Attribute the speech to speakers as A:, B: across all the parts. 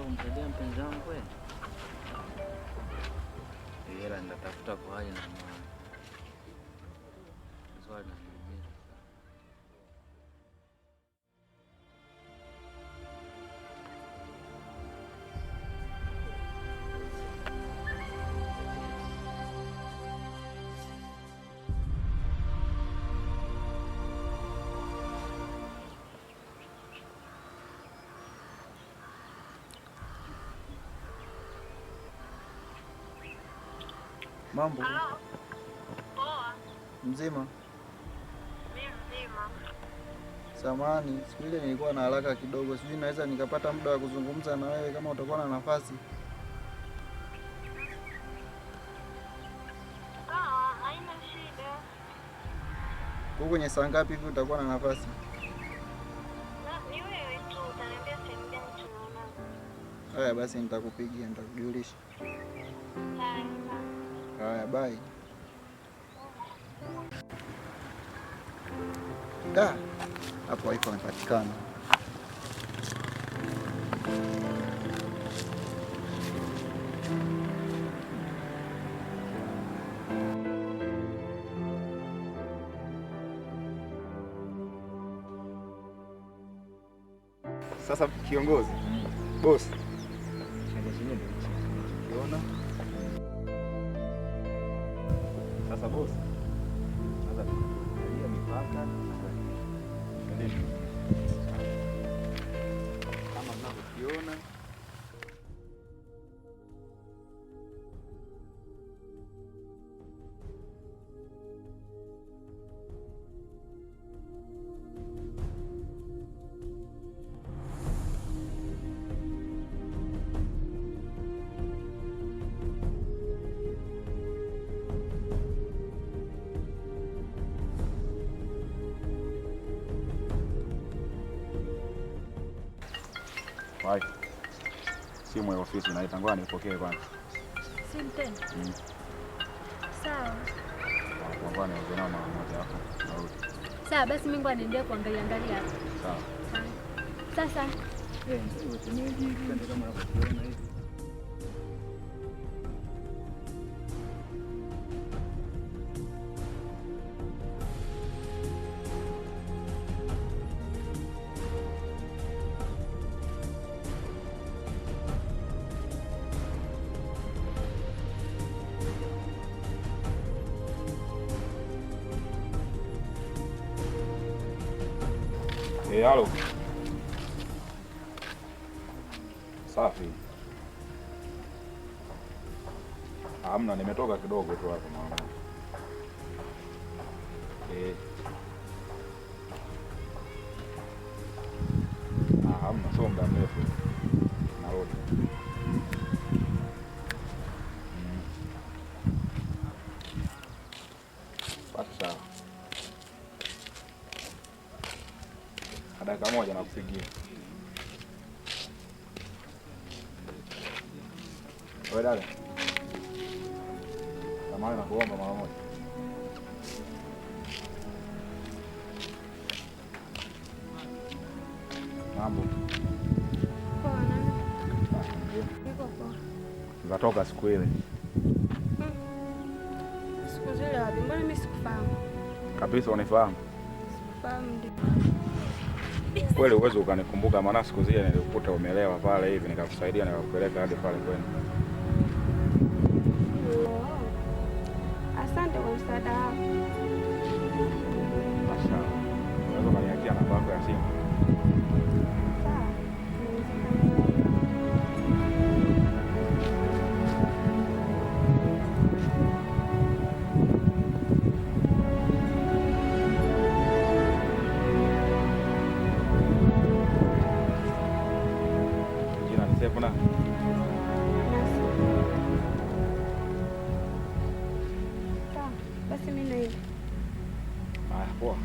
A: kumsaidia mpenzi wangu kweli? Hela nitatafuta kwa haja na maana. Swali na mimi.
B: Mambo.
C: Halo. Poa.
B: Mzima?
C: Mimi mzima.
B: Samahani, siku ile nilikuwa na haraka kidogo. Sijui naweza nikapata muda wa kuzungumza na wewe kama utakuwa na nafasi.
C: Sawa, haina shida.
B: Huko kwenye saa ngapi hivi utakuwa na nafasi?
C: Ni wewe tu utaniambia sehemu gani tunaonana.
B: Haya basi nitakupigia, nitakujulisha. Haya, bye. Hapo hapo anapatikana.
D: Sasa kiongozi, boss. Unaona? Sasa boss. Sasa tunaangalia mipaka ndio. Kama mnavyokiona Hai. Simu ya ofisi naita, ngoja nipokee kwanza.
C: Simu tena? Sawa.
D: Ngoja niongee nao mara moja hapo. Narudi.
C: Sawa, basi mimi ngoja niendelee kuangalia hapo.
D: Sawa.
C: Sasa.
B: Ndio tumeji kwenda kama unavyoona hivi.
D: Halo. Safi. Hamna, nimetoka kidogo tu hapo mama. Hamna, sio muda mrefu. Narudi. Sawa. Dakika moja nakupigia. Wewe dada. Kama nakuomba mara moja. Mambo.
C: Poa na. Niko poa.
D: Natoka siku ile.
C: Siku zile wapi? Mbona mimi sikufahamu?
D: Kabisa unifahamu?
C: Sikufahamu ndio.
D: Kweli uwezo ukanikumbuka, maana siku zile nilikukuta umelewa pale hivi nikakusaidia nikakupeleka hadi pale kwenu.
C: Asante kwa msaada wako.
D: Sawa. Unaweza kuniachia namba yako ya simu?
C: Sawa.
D: Kuna
C: basi mimi naenda.
D: Poa.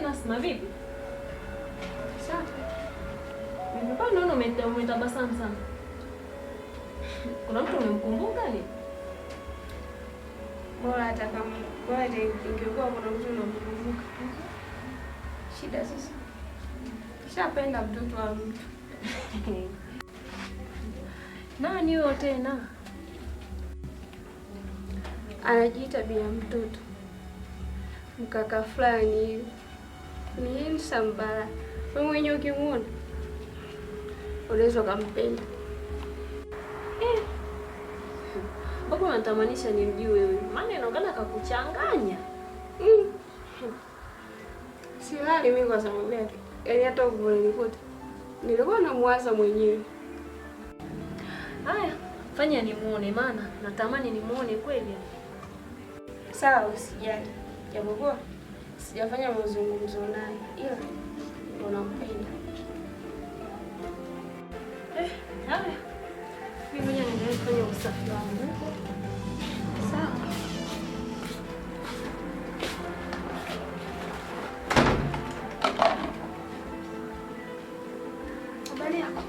E: Nasma vipi? Safi. Mbona naona umetabasamu sana? Kuna mtu umemkumbuka ni?
F: Bora hata kama bora ingekuwa kuna mtu unamkumbuka. Shida sasa. Shapenda mtoto wa mtu.
E: Nani huyo tena?
F: Anajiita bila mtoto. Mkaka fulani hivi. Ni handsome bala. Wewe mwenyewe ukimuona unaweza kumpenda.
E: Baba anatamanisha nimjue wewe. Maana inaonekana akakuchanganya.
F: Silali mimi kwa sababu yake. Yaani hata ulipote. Nilikuwa namwaza mwenyewe.
E: Haya, fanya nimuone maana natamani nimuone kweli.
F: Sawa, usijali. Japokuwa sijafanya mazungumzo naye ila ndo nampenda.
E: Haya. Mimi mwenyewe naendelea kufanya usafi wangu.
F: Sawa. Habari yako?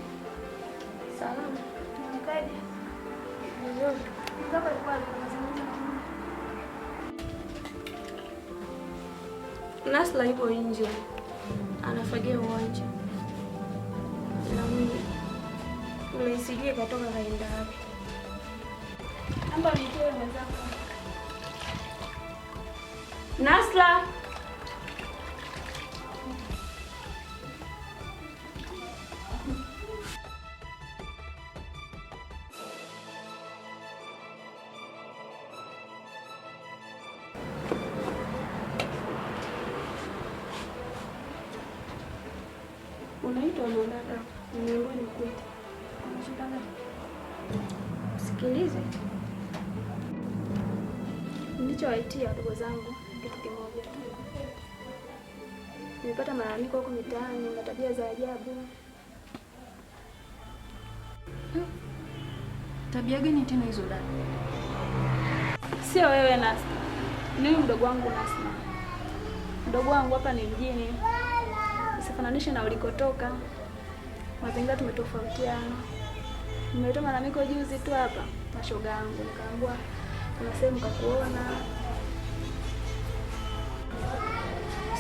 F: Salama. Mkaje? Nzuri. Mzako alikuwa anazungumza na mimi. Nasla yupo nje. Anafagia uwanja. Na mimi nimesijie katoka kaenda wapi. Amba mtoe mwenzako. Nasla. Unaitwa na dada. Nimeambiwa nikuite. Unashindana. Sikilize. Nilichowaitia wadogo zangu kitu kimoja. Nimepata malalamiko huko mitaani na tabia za ajabu.
E: Tabia gani tena hizo dada?
F: Sio wewe Nasma. Mimi mdogo wangu Nasma. Mdogo wangu hapa ni mjini. Usifananishe na ulikotoka. Mazingira tumetofautiana. Nimetoa malalamiko juzi tu hapa na shoga yangu. Nikaambiwa kuna sehemu kakuona.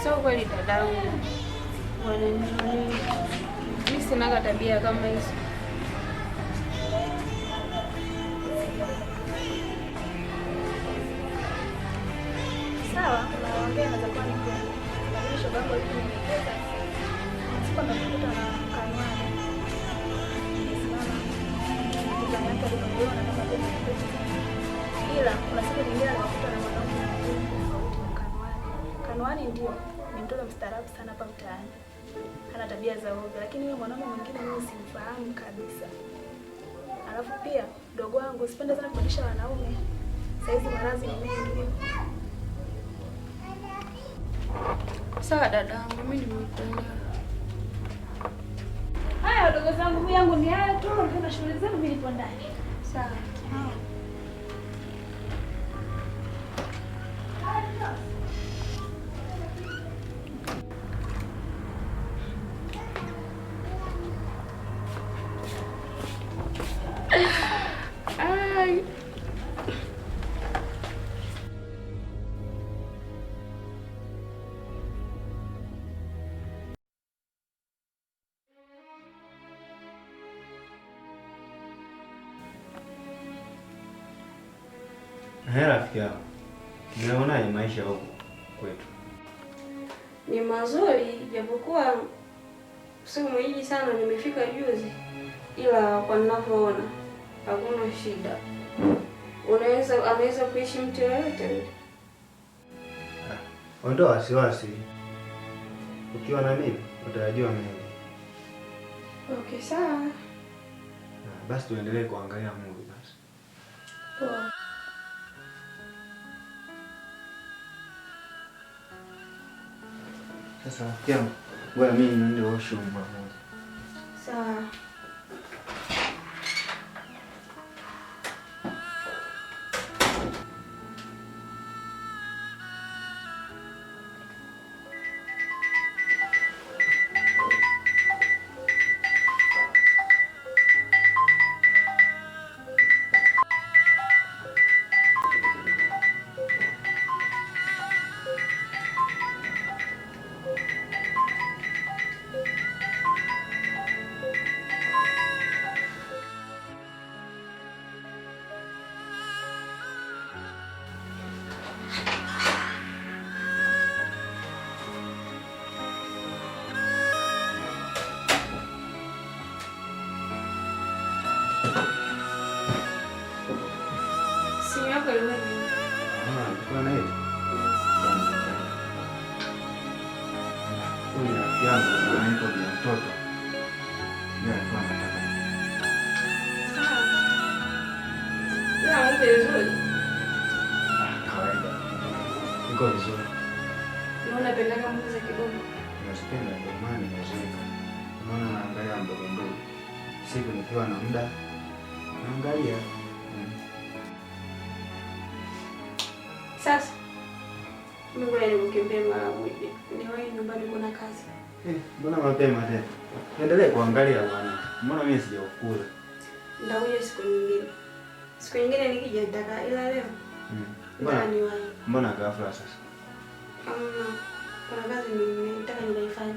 F: Sio kweli dadangu. Wananiona. Mimi sina tabia kama hizo. Sawa, naongea na zakwa ni kweli. Lakini shoga yangu alinielekeza. Sipo nakuta na kanwani. Ila kuna siku nyingine anakuta na mwanaume tofauti na Kanwani. Kanwani ndio ni mtoto mstaarabu sana hapa mtaani. Hana tabia za ovyo, lakini yule mwanaume mwingine mimi simfahamu kabisa. Alafu pia mdogo wangu sipende sana kufundisha wanaume. Saizi maradhi ni mengi. Sawa dadangu, mimi nimekuelewa. Haya wadogo zangu, mimi yangu ni haya tu, na shughuli zangu mimi nipo ndani. Sawa. Ai.
G: Rafiki yako, unaonaje maisha huko kwetu?
F: Ni mazuri, japokuwa sio mwingi sana, nimefika juzi, ila kwa ninavyoona hakuna shida. Anaweza kuishi mtu yoyote yule.
G: Ondoa wasiwasi, ukiwa na mimi utajua mengi.
F: Okay, sawa.
G: Basi tuendelee kuangalia movie basi.
F: Poa.
B: Sasa rafiki yangu, ngoja mimi niende washroom mara moja.
F: Sawa.
E: yako ilikuwa ni
G: Kwa na hiyo. Huyu rafiki yangu anaitwa Bi Mtoto. Yeye alikuwa anataka.
E: sawa. Ya, mpe vizuri.
G: Kawaida. Iko vizuri.
E: Unaona pendaga mbuzi za kidogo.
G: Nasipenda ndio maana nimezoeka. Unaona naangalia mdogo mdogo. Siku nikiwa na muda naangalia.
E: Sasa mimi ngoja nikukimbie mara moja. Niwahi nyumbani kuna kazi.
G: Mbona mapema tena? Endelee kuangalia bwana. Mbona mimi sijakukuza?
E: Ndakuja siku nyingine. Siku nyingine nikija nitaka, ila leo mbona niwahi.
G: Mbona ghafla sasa?
E: Kuna kazi nimetaka nikaifanye.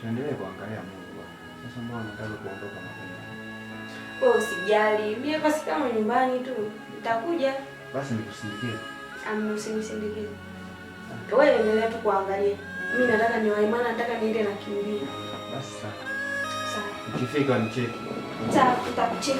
G: Tuendelee kuangalia Mungu bwana. Sasa mbona unataka kuondoka mapema?
E: Oh, usijali. Mimi basi kama nyumbani tu nitakuja.
G: Basi nikusindikize.
E: Usinisindikize. Wewe endelea tu kuangalia. Mimi nataka niwahi, maana nataka niende na kimbia.
G: Basi sawa.
E: Sawa.
G: Ukifika nicheki.
E: Sawa, tutakucheki.